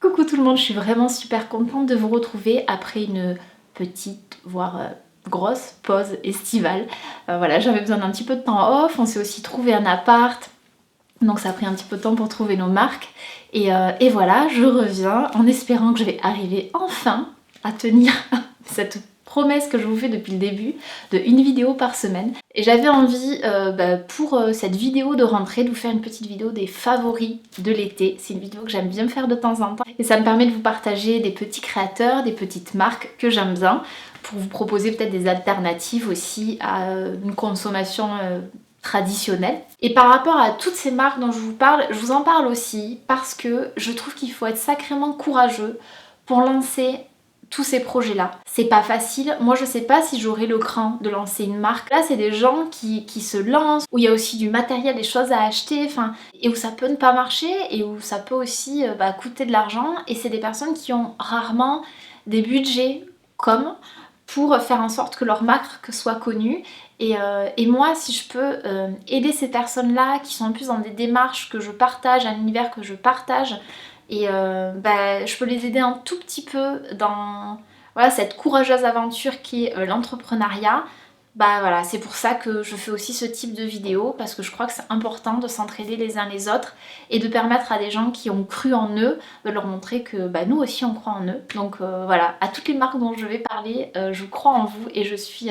Coucou tout le monde, je suis vraiment super contente de vous retrouver après une petite, voire grosse pause estivale. Voilà, j'avais besoin d'un petit peu de temps off, on s'est aussi trouvé un appart, donc ça a pris un petit peu de temps pour trouver nos marques. Et voilà, je reviens en espérant que je vais arriver enfin à tenir cette promesse que je vous fais depuis le début de une vidéo par semaine. Et j'avais envie pour cette vidéo de rentrée de vous faire une petite vidéo des favoris de l'été. C'est une vidéo que j'aime bien faire de temps en temps et ça me permet de vous partager des petits créateurs, des petites marques que j'aime bien pour vous proposer peut-être des alternatives aussi à une consommation traditionnelle. Et par rapport à toutes ces marques dont je vous parle, je vous en parle aussi parce que je trouve qu'il faut être sacrément courageux pour lancer tous ces projets-là. C'est pas facile. Moi, je sais pas si j'aurai le cran de lancer une marque. Là, c'est des gens qui se lancent, où il y a aussi du matériel, des choses à acheter, et où ça peut ne pas marcher, et où ça peut aussi coûter de l'argent. Et c'est des personnes qui ont rarement des budgets comme pour faire en sorte que leur marque soit connue. Et moi, si je peux aider ces personnes-là qui sont en plus dans des démarches que je partage, un univers que je partage, et je peux les aider un tout petit peu dans voilà, cette courageuse aventure qui est l'entrepreneuriat. Voilà, c'est pour ça que je fais aussi ce type de vidéo, parce que je crois que c'est important de s'entraider les uns les autres et de permettre à des gens qui ont cru en eux, de leur montrer que nous aussi on croit en eux. Donc voilà, à toutes les marques dont je vais parler, je crois en vous et je suis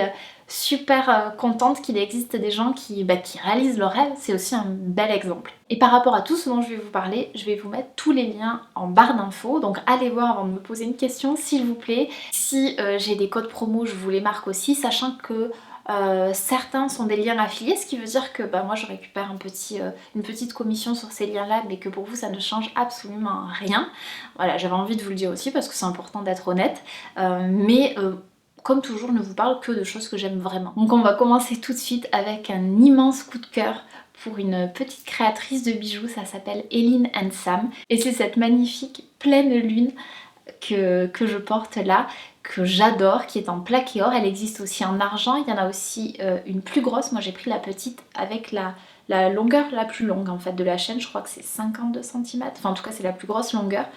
super contente qu'il existe des gens qui réalisent leurs rêves. C'est aussi un bel exemple. Et par rapport à tout ce dont je vais vous parler, je vais vous mettre tous les liens en barre d'infos, donc allez voir avant de me poser une question s'il vous plaît. Si j'ai des codes promo, je vous les marque aussi, sachant que certains sont des liens affiliés, ce qui veut dire que moi je récupère une petite commission sur ces liens là, mais que pour vous ça ne change absolument rien. Voilà, j'avais envie de vous le dire aussi parce que c'est important d'être honnête, mais comme toujours, je ne vous parle que de choses que j'aime vraiment. Donc on va commencer tout de suite avec un immense coup de cœur pour une petite créatrice de bijoux, ça s'appelle Eline and Sam, et c'est cette magnifique pleine lune que je porte là, que j'adore, qui est en plaqué or. Elle existe aussi en argent, il y en a aussi une plus grosse. Moi j'ai pris la petite avec la longueur la plus longue en fait de la chaîne, je crois que c'est 52 cm, enfin en tout cas c'est la plus grosse longueur,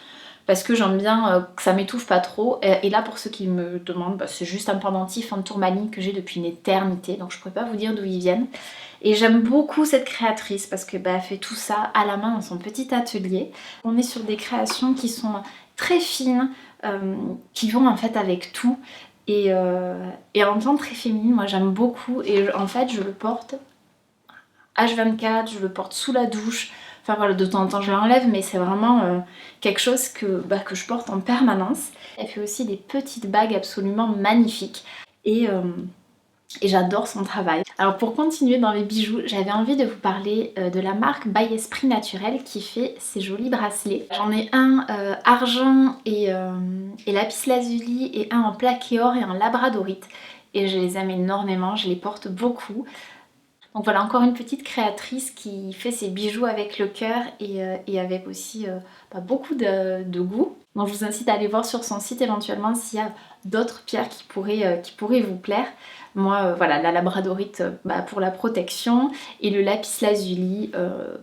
parce que j'aime bien que ça m'étouffe pas trop. Et là pour ceux qui me demandent, c'est juste un pendentif en tourmaline que j'ai depuis une éternité, donc je pourrais pas vous dire d'où ils viennent. Et j'aime beaucoup cette créatrice parce que elle fait tout ça à la main dans son petit atelier. On est sur des créations qui sont très fines, qui vont en fait avec tout, et en même temps très féminine. Moi j'aime beaucoup, et en fait je le porte H24, je le porte sous la douche, enfin voilà, de temps en temps je l'enlève, mais c'est vraiment quelque chose que je porte en permanence. Elle fait aussi des petites bagues absolument magnifiques, et j'adore son travail. Alors pour continuer dans les bijoux, j'avais envie de vous parler de la marque By Esprit Naturel qui fait ces jolis bracelets. J'en ai un argent et lapis lazuli, et un en plaqué or et en labradorite. Et je les aime énormément, je les porte beaucoup. Donc voilà, encore une petite créatrice qui fait ses bijoux avec le cœur et avec aussi beaucoup de goût. Donc je vous incite à aller voir sur son site éventuellement s'il y a d'autres pierres qui pourraient vous plaire. Moi voilà, la labradorite pour la protection, et le lapis lazuli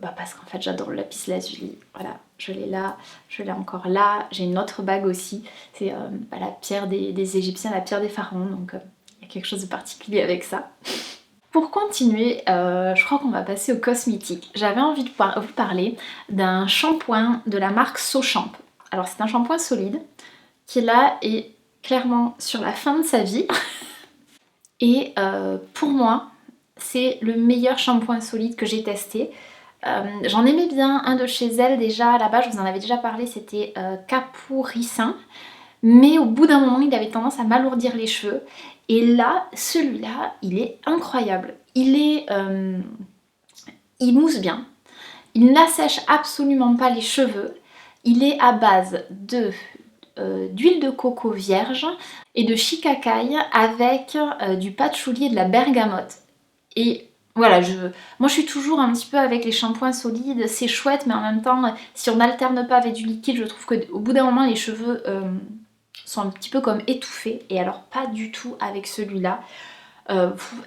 parce qu'en fait j'adore le lapis lazuli. Voilà, je l'ai là, je l'ai encore là. J'ai une autre bague aussi, c'est la pierre des Égyptiens, la pierre des pharaons, donc il y a quelque chose de particulier avec ça. Pour continuer, je crois qu'on va passer aux cosmétiques. J'avais envie de vous parler d'un shampoing de la marque Sochamp. Alors c'est un shampoing solide qui là est clairement sur la fin de sa vie. Et pour moi, c'est le meilleur shampoing solide que j'ai testé. J'en aimais bien un de chez elle déjà, là-bas je vous en avais déjà parlé, c'était Capouricin. Mais au bout d'un moment, il avait tendance à m'alourdir les cheveux. Et là, celui-là, il est incroyable. Il mousse bien. Il n'assèche absolument pas les cheveux. Il est à base d'huile de coco vierge et de shikakai avec du patchouli et de la bergamote. Et voilà, moi je suis toujours un petit peu avec les shampoings solides, c'est chouette, mais en même temps, si on n'alterne pas avec du liquide, je trouve qu'au bout d'un moment, les cheveux sont un petit peu comme étouffés, et alors pas du tout avec celui-là.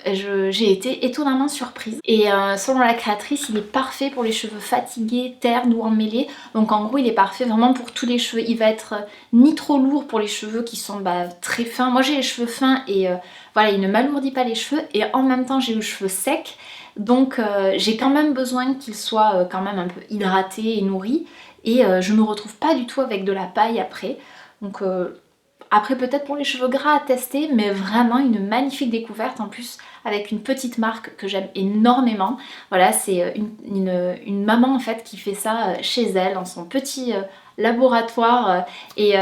J'ai été étonnamment surprise. Et selon la créatrice, il est parfait pour les cheveux fatigués, ternes ou emmêlés. Donc en gros, il est parfait vraiment pour tous les cheveux. Il va être ni trop lourd pour les cheveux qui sont très fins. Moi j'ai les cheveux fins et voilà, il ne m'alourdit pas les cheveux. Et en même temps, j'ai les cheveux secs. Donc j'ai quand même besoin qu'il soit quand même un peu hydraté et nourri. Et je me retrouve pas du tout avec de la paille après. Donc après peut-être pour les cheveux gras à tester, mais vraiment une magnifique découverte en plus avec une petite marque que j'aime énormément. Voilà, c'est une maman en fait qui fait ça chez elle dans son petit laboratoire et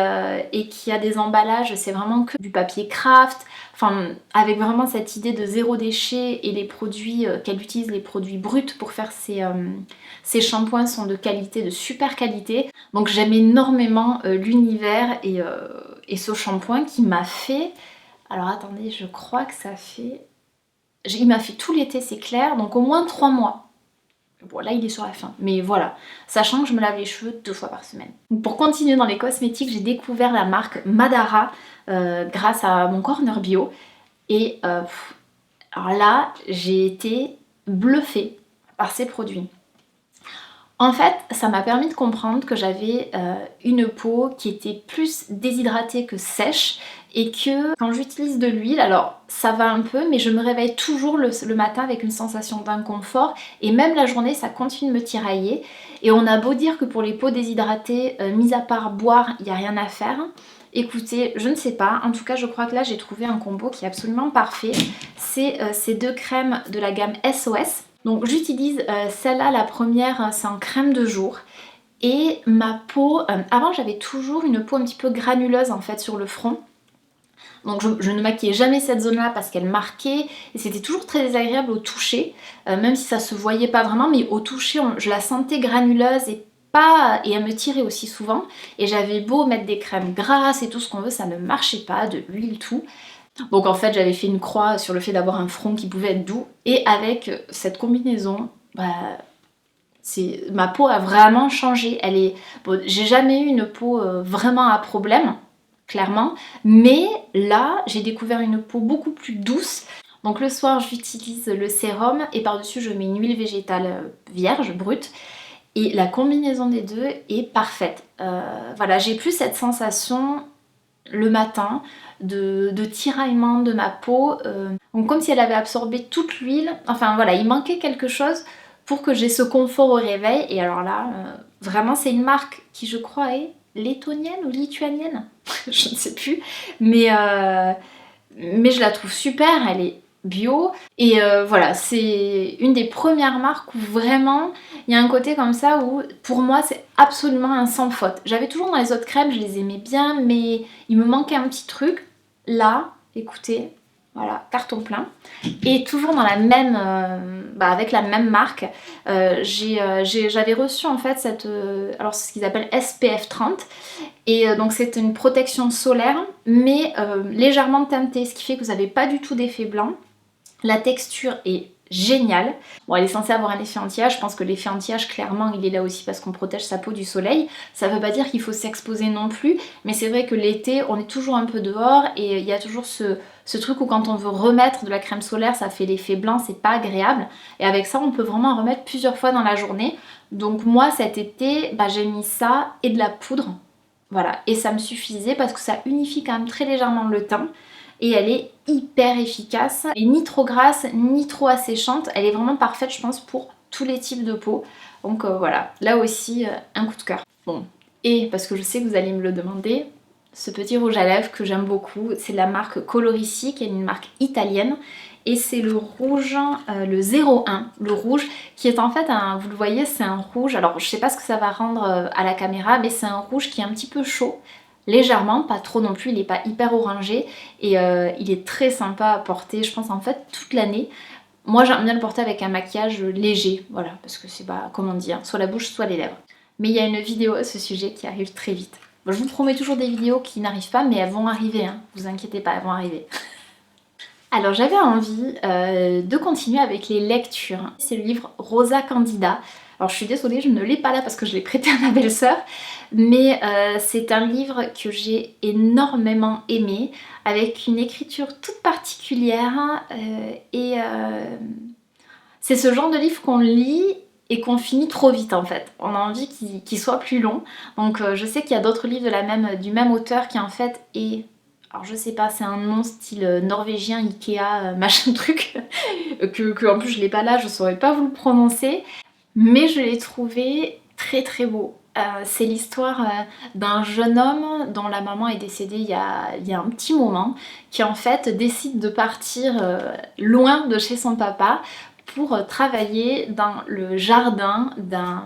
qui a des emballages, c'est vraiment que du papier craft, enfin avec vraiment cette idée de zéro déchet et les produits qu'elle utilise, les produits bruts pour faire ses shampoings sont de qualité, de super qualité. Donc j'aime énormément l'univers et ce shampoing qui m'a fait... Alors attendez, je crois que ça fait... Il m'a fait tout l'été, c'est clair, donc au moins 3 mois. Bon là il est sur la fin, mais voilà. Sachant que je me lave les cheveux 2 fois par semaine. Donc, pour continuer dans les cosmétiques, j'ai découvert la marque Madara grâce à mon corner bio. Et alors là, j'ai été bluffée par ces produits. En fait, ça m'a permis de comprendre que j'avais une peau qui était plus déshydratée que sèche et que quand j'utilise de l'huile, alors ça va un peu, mais je me réveille toujours le matin avec une sensation d'inconfort et même la journée, ça continue de me tirailler. Et on a beau dire que pour les peaux déshydratées, mis à part boire, il n'y a rien à faire. Écoutez, je ne sais pas, en tout cas je crois que là j'ai trouvé un combo qui est absolument parfait. C'est ces 2 crèmes de la gamme SOS. Donc j'utilise celle-là, la première, c'est en crème de jour. Et ma peau, avant j'avais toujours une peau un petit peu granuleuse en fait sur le front. Donc je ne maquillais jamais cette zone-là parce qu'elle marquait et c'était toujours très désagréable au toucher, même si ça se voyait pas vraiment, mais au toucher je la sentais granuleuse et elle me tirait aussi souvent. Et j'avais beau mettre des crèmes grasses et tout ce qu'on veut, ça ne marchait pas, de l'huile, tout. Donc en fait j'avais fait une croix sur le fait d'avoir un front qui pouvait être doux et avec cette combinaison, ma peau a vraiment changé. Bon, j'ai jamais eu une peau vraiment à problème, clairement, mais là j'ai découvert une peau beaucoup plus douce. Donc le soir j'utilise le sérum et par-dessus je mets une huile végétale vierge, brute. Et la combinaison des deux est parfaite. Voilà, j'ai plus cette sensation le matin de tiraillement de ma peau, donc comme si elle avait absorbé toute l'huile. Enfin voilà, il manquait quelque chose pour que j'ai ce confort au réveil. Et alors là, vraiment c'est une marque qui je crois est lettonienne ou lituanienne, je ne sais plus, mais je la trouve super, elle est bio et voilà, c'est une des premières marques où vraiment il y a un côté comme ça où pour moi c'est absolument un sans faute. J'avais toujours dans les autres crèmes, je les aimais bien, mais il me manquait un petit truc. Là, écoutez, voilà, carton plein. Et toujours dans la même, avec la même marque, j'avais reçu en fait alors c'est ce qu'ils appellent SPF 30. Et donc c'est une protection solaire, mais légèrement teintée, ce qui fait que vous n'avez pas du tout d'effet blanc. La texture est géniale. Bon, elle est censée avoir un effet anti-âge. Je pense que l'effet anti-âge, clairement, il est là aussi parce qu'on protège sa peau du soleil. Ça veut pas dire qu'il faut s'exposer non plus, mais c'est vrai que l'été, on est toujours un peu dehors et il y a toujours ce truc où quand on veut remettre de la crème solaire, ça fait l'effet blanc, c'est pas agréable. Et avec ça, on peut vraiment en remettre plusieurs fois dans la journée. Donc moi, cet été, j'ai mis ça et de la poudre. Voilà, et ça me suffisait parce que ça unifie quand même très légèrement le teint. Et elle est hyper efficace, et ni trop grasse, ni trop asséchante. Elle est vraiment parfaite, je pense, pour tous les types de peau. Donc voilà, là aussi, un coup de cœur. Bon, et parce que je sais que vous allez me le demander, ce petit rouge à lèvres que j'aime beaucoup, c'est de la marque Colorici, qui est une marque italienne. Et c'est le rouge, le 01, le rouge, qui est en fait, vous le voyez, c'est un rouge, alors je sais pas ce que ça va rendre à la caméra, mais c'est un rouge qui est un petit peu chaud, légèrement, pas trop non plus, il n'est pas hyper orangé, et il est très sympa à porter, je pense en fait toute l'année. Moi j'aime bien le porter avec un maquillage léger, voilà, parce que c'est pas, comme on dit, soit la bouche, soit les lèvres. Mais il y a une vidéo à ce sujet qui arrive très vite. Bon, je vous promets toujours des vidéos qui n'arrivent pas, mais elles vont arriver, hein. Vous inquiétez pas, elles vont arriver. Alors j'avais envie de continuer avec les lectures. C'est le livre Rosa Candida. Alors je suis désolée, je ne l'ai pas là parce que je l'ai prêté à ma belle-sœur, mais c'est un livre que j'ai énormément aimé, avec une écriture toute particulière c'est ce genre de livre qu'on lit et qu'on finit trop vite en fait. On a envie qu'il soit plus long. Donc je sais qu'il y a d'autres livres du même auteur qui en fait est... Alors je sais pas, c'est un nom style norvégien, Ikea, machin truc, que en plus je l'ai pas là, je saurais pas vous le prononcer. Mais je l'ai trouvé très très beau. C'est l'histoire d'un jeune homme dont la maman est décédée il y a un petit moment, qui en fait décide de partir loin de chez son papa pour travailler dans le jardin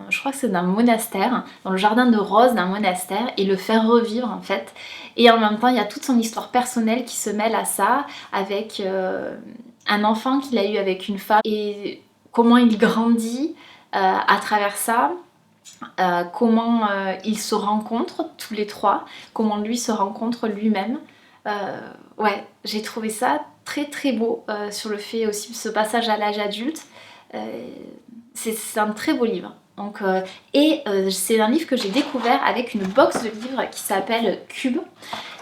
je crois que c'est d'un monastère, dans le jardin de roses d'un monastère, et le faire revivre en fait. Et en même temps, il y a toute son histoire personnelle qui se mêle à ça, avec un enfant qu'il a eu avec une femme, et comment il grandit à travers ça. Comment ils se rencontrent tous les trois, comment lui se rencontre lui-même. Ouais, j'ai trouvé ça très très beau sur le fait aussi de ce passage à l'âge adulte. C'est un très beau livre. Donc, c'est un livre que j'ai découvert avec une box de livres qui s'appelle Cube.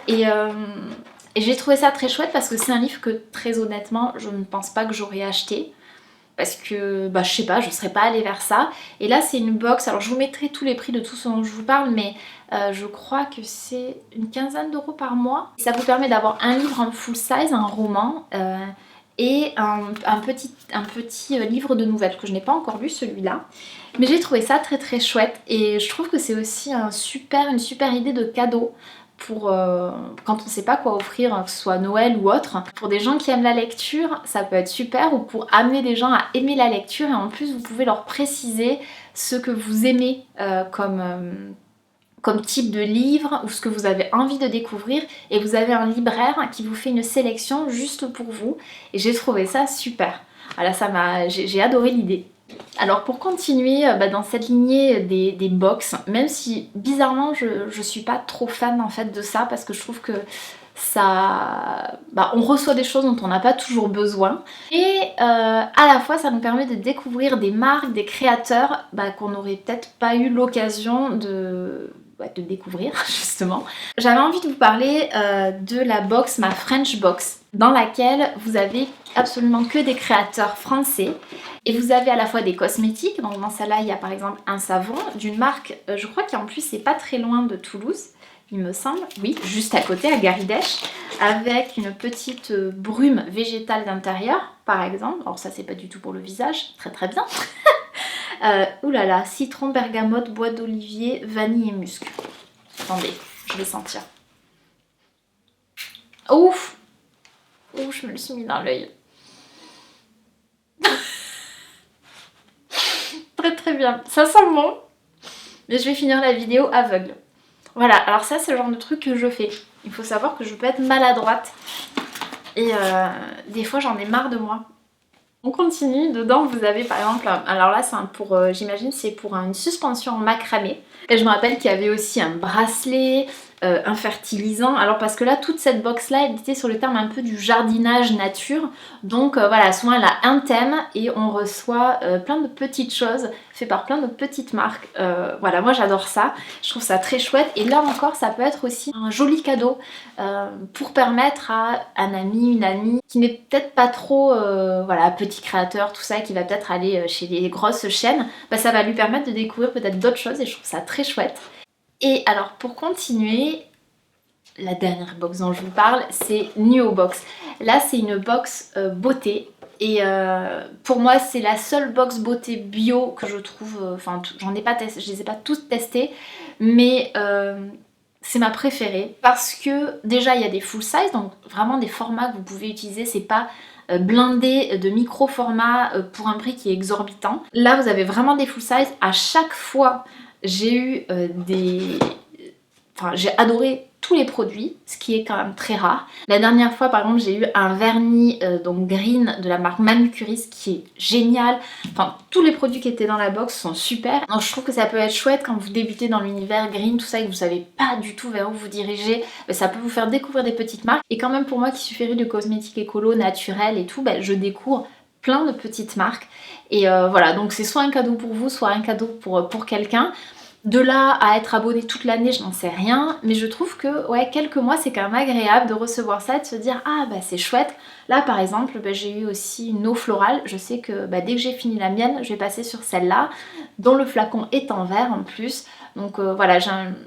Et j'ai trouvé ça très chouette parce que c'est un livre que très honnêtement je ne pense pas que j'aurais acheté. Parce que, bah, je sais pas, je serais pas allée vers ça. Et là, c'est une box. Alors, je vous mettrai tous les prix de tout ce dont je vous parle, mais je crois que c'est une quinzaine d'euros par mois. Ça vous permet d'avoir un livre en full size, un roman, et un petit livre de nouvelles que je n'ai pas encore lu, celui-là. Mais j'ai trouvé ça très très chouette. Et je trouve que c'est aussi une super idée de cadeau. Pour quand on ne sait pas quoi offrir, que ce soit Noël ou autre. Pour des gens qui aiment la lecture, ça peut être super, ou pour amener des gens à aimer la lecture, et en plus vous pouvez leur préciser ce que vous aimez comme type de livre, ou ce que vous avez envie de découvrir, et vous avez un libraire qui vous fait une sélection juste pour vous, et j'ai trouvé ça super. Voilà, j'ai adoré l'idée. Alors pour continuer dans cette lignée des box, même si bizarrement je suis pas trop fan en fait de ça, parce que je trouve que ça, on reçoit des choses dont on n'a pas toujours besoin, et à la fois ça nous permet de découvrir des marques, des créateurs qu'on n'aurait peut-être pas eu l'occasion de découvrir justement. J'avais envie de vous parler de la box, ma French box, dans laquelle vous avez absolument que des créateurs français, et vous avez à la fois des cosmétiques. Donc dans celle-là il y a par exemple un savon d'une marque, je crois qu'en plus c'est pas très loin de Toulouse, il me semble, oui, juste à côté à Garidèche, avec une petite brume végétale d'intérieur par exemple. Alors ça c'est pas du tout pour le visage, très très bien. Oulala, citron, bergamote, bois d'olivier, vanille et musc. Attendez, je vais sentir. Ouf! Ouf, je me le suis mis dans l'œil. Très très bien. Ça sent bon, mais je vais finir la vidéo aveugle. Voilà, alors ça c'est le genre de truc que je fais. Il faut savoir que je peux être maladroite. Et des fois j'en ai marre de moi. On continue, dedans vous avez par exemple, alors là c'est j'imagine c'est pour une suspension en macramé. Et je me rappelle qu'il y avait aussi un bracelet, un fertilisant. Alors parce que là toute cette box là elle était sur le terme un peu du jardinage nature. Donc voilà, souvent elle a un thème et on reçoit plein de petites choses faites par plein de petites marques. Voilà, moi j'adore ça, je trouve ça très chouette. Et là encore ça peut être aussi un joli cadeau pour permettre à un ami, une amie qui n'est peut-être pas trop voilà, petit créateur, tout ça, qui va peut-être aller chez les grosses chaînes, ça va lui permettre de découvrir peut-être d'autres choses, et je trouve ça très chouette. Et alors pour continuer, la dernière box dont je vous parle, c'est Nuo Box. Là c'est une box beauté, et pour moi c'est la seule box beauté bio que je trouve, enfin j'en ai pas testé, je les ai pas toutes testées, mais c'est ma préférée parce que déjà il y a des full size, donc vraiment des formats que vous pouvez utiliser, c'est pas blindé de micro format pour un prix qui est exorbitant. Là vous avez vraiment des full size. À chaque fois j'ai eu j'ai adoré tous les produits, ce qui est quand même très rare. La dernière fois par exemple j'ai eu un vernis donc green de la marque Manucuris qui est génial. Enfin tous les produits qui étaient dans la box sont super. Donc je trouve que ça peut être chouette quand vous débutez dans l'univers green, tout ça, et que vous savez pas du tout vers où vous diriger. Ça peut vous faire découvrir des petites marques. Et quand même pour moi qui suis féru de cosmétiques écolo, naturels et tout, je découvre plein de petites marques. Et voilà, donc c'est soit un cadeau pour vous, soit un cadeau pour quelqu'un. De là à être abonné toute l'année, je n'en sais rien, mais je trouve que ouais, quelques mois c'est quand même agréable de recevoir ça, de se dire ah bah c'est chouette. Là par exemple, bah, j'ai eu aussi une eau florale, je sais que bah, dès que j'ai fini la mienne, je vais passer sur celle-là, dont le flacon est en verre en plus. Donc voilà,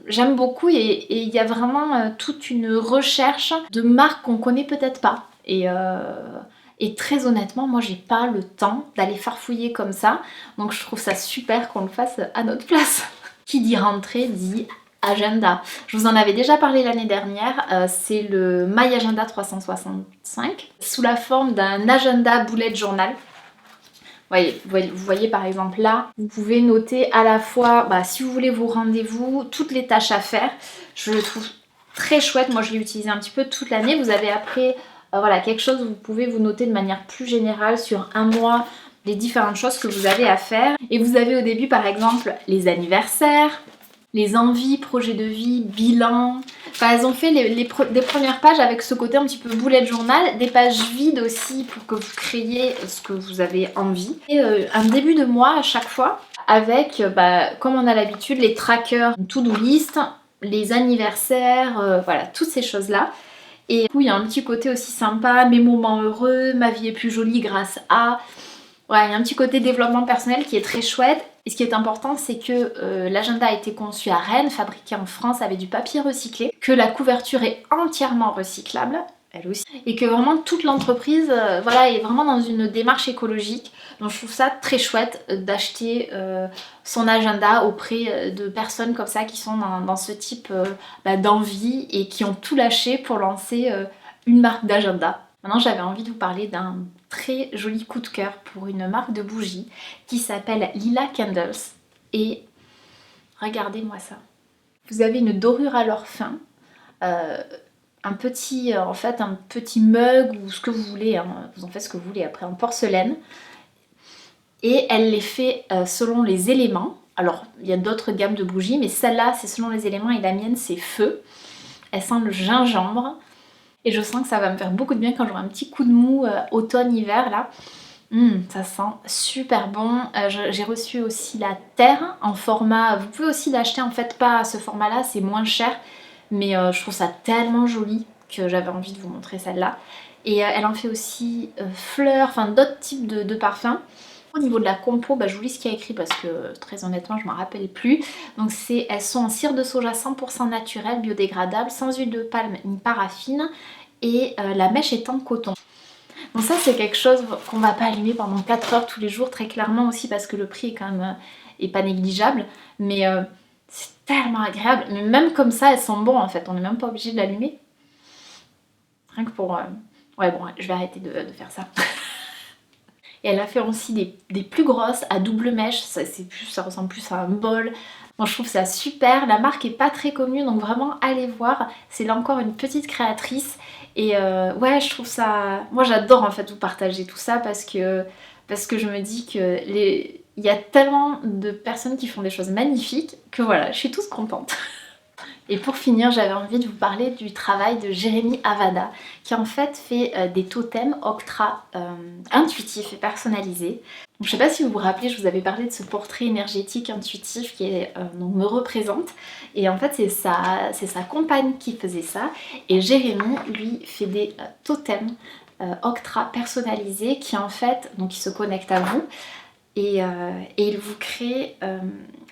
j'aime beaucoup et il y a vraiment toute une recherche de marques qu'on connaît peut-être pas. Et très honnêtement, moi j'ai pas le temps d'aller farfouiller comme ça, donc je trouve ça super qu'on le fasse à notre place. Qui dit rentrée dit agenda. Je vous en avais déjà parlé l'année dernière, c'est le My Agenda 365, sous la forme d'un agenda bullet journal. Vous voyez par exemple là, vous pouvez noter à la fois, bah, si vous voulez vos rendez-vous, toutes les tâches à faire. Je le trouve très chouette, moi je l'ai utilisé un petit peu toute l'année. Vous avez après voilà, quelque chose où vous pouvez vous noter de manière plus générale sur un mois, les différentes choses que vous avez à faire. Et vous avez au début par exemple les anniversaires, les envies, projets de vie, bilan. Enfin, elles ont fait des premières pages avec ce côté un petit peu bullet journal, des pages vides aussi pour que vous créiez ce que vous avez envie. Et un début de mois à chaque fois avec, bah, comme on a l'habitude, les trackers to-do list, les anniversaires, voilà, toutes ces choses-là. Et du coup, il y a un petit côté aussi sympa, mes moments heureux, ma vie est plus jolie grâce à... Ouais, il y a un petit côté développement personnel qui est très chouette. Et ce qui est important, c'est que l'agenda a été conçu à Rennes, fabriqué en France avec du papier recyclé, que la couverture est entièrement recyclable, elle aussi, et que vraiment toute l'entreprise voilà, est vraiment dans une démarche écologique. Donc je trouve ça très chouette d'acheter son agenda auprès de personnes comme ça qui sont dans ce type d'envie et qui ont tout lâché pour lancer une marque d'agenda. Maintenant, j'avais envie de vous parler d'un très joli coup de cœur pour une marque de bougies qui s'appelle Lila Candles. Et regardez-moi ça. Vous avez une dorure à l'or fin, un petit mug ou ce que vous voulez, hein, vous en faites ce que vous voulez après, en porcelaine. Et elle les fait selon les éléments. Alors, il y a d'autres gammes de bougies, mais celle-là, c'est selon les éléments et la mienne, c'est feu. Elle sent le gingembre. Et je sens que ça va me faire beaucoup de bien quand j'aurai un petit coup de mou automne-hiver là. Ça sent super bon. J'ai reçu aussi la terre en format... Vous pouvez aussi l'acheter en fait pas à ce format là, c'est moins cher. Mais je trouve ça tellement joli que j'avais envie de vous montrer celle-là. Et elle en fait aussi fleurs, enfin d'autres types de parfums. Au niveau de la compo, bah, je vous lis ce qu'il y a écrit parce que très honnêtement je ne m'en rappelle plus. Donc elles sont en cire de soja 100% naturel, biodégradable, sans huile de palme ni paraffine et la mèche est en coton. Donc ça c'est quelque chose qu'on va pas allumer pendant 4 heures tous les jours, très clairement aussi parce que le prix est quand même est pas négligeable. Mais c'est tellement agréable, mais même comme ça elles sont bonnes en fait, on n'est même pas obligé de l'allumer. Rien que pour... Ouais bon, je vais arrêter de faire ça. Et elle a fait aussi des plus grosses à double mèche, ça ressemble plus à un bol. Moi je trouve ça super, la marque est pas très connue donc vraiment allez voir, c'est là encore une petite créatrice et ouais je trouve ça... Moi j'adore en fait vous partager tout ça parce que je me dis que il y a tellement de personnes qui font des choses magnifiques que voilà, je suis toute contente. Et pour finir, j'avais envie de vous parler du travail de Jérémy Avada, qui en fait des totems Octra intuitifs et personnalisés. Donc, je ne sais pas si vous vous rappelez, je vous avais parlé de ce portrait énergétique intuitif qui donc me représente. Et en fait, c'est sa compagne qui faisait ça. Et Jérémy, lui, fait des totems Octra personnalisés qui en fait, donc il se connecte à vous et il vous crée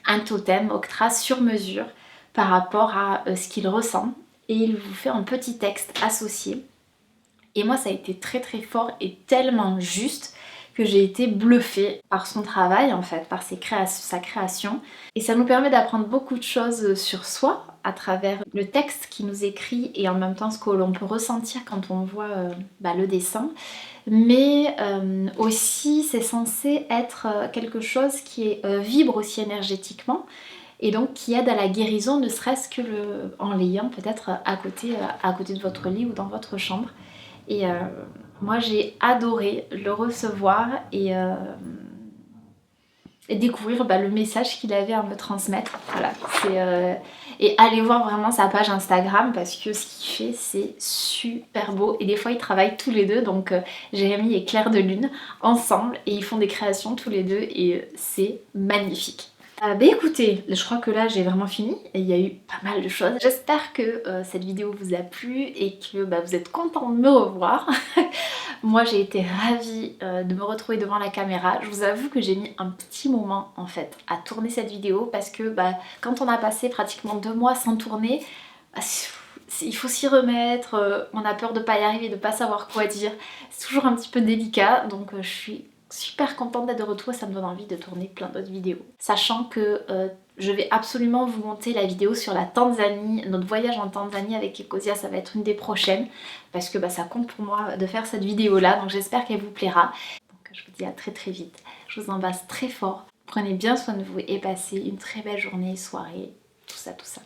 un totem Octra sur mesure par rapport à ce qu'il ressent et il vous fait un petit texte associé. Et moi ça a été très très fort et tellement juste que j'ai été bluffée par son travail en fait, par sa création. Et ça nous permet d'apprendre beaucoup de choses sur soi à travers le texte qui nous écrit et en même temps ce que l'on peut ressentir quand on voit le dessin. Mais aussi c'est censé être quelque chose qui vibre aussi énergétiquement et donc qui aide à la guérison, ne serait-ce que en l'ayant peut-être à côté de votre lit ou dans votre chambre. Et moi j'ai adoré le recevoir et découvrir le message qu'il avait à me transmettre. Voilà, Et allez voir vraiment sa page Instagram parce que ce qu'il fait c'est super beau. Et des fois ils travaillent tous les deux, donc Jérémy et Claire de Lune ensemble et ils font des créations tous les deux et c'est magnifique. Bah écoutez, je crois que là j'ai vraiment fini et il y a eu pas mal de choses. J'espère que cette vidéo vous a plu et que vous êtes content de me revoir. Moi j'ai été ravie de me retrouver devant la caméra. Je vous avoue que j'ai mis un petit moment en fait à tourner cette vidéo parce que quand on a passé pratiquement 2 mois sans tourner, il faut s'y remettre, on a peur de pas y arriver, de pas savoir quoi dire. C'est toujours un petit peu délicat, donc je suis super contente d'être de retour et ça me donne envie de tourner plein d'autres vidéos. Sachant que je vais absolument vous monter la vidéo sur la Tanzanie, notre voyage en Tanzanie avec Ecosia, ça va être une des prochaines parce que ça compte pour moi de faire cette vidéo là, donc j'espère qu'elle vous plaira. Donc je vous dis à très très vite, je vous embrasse très fort, prenez bien soin de vous et passez une très belle journée, soirée, tout ça tout ça.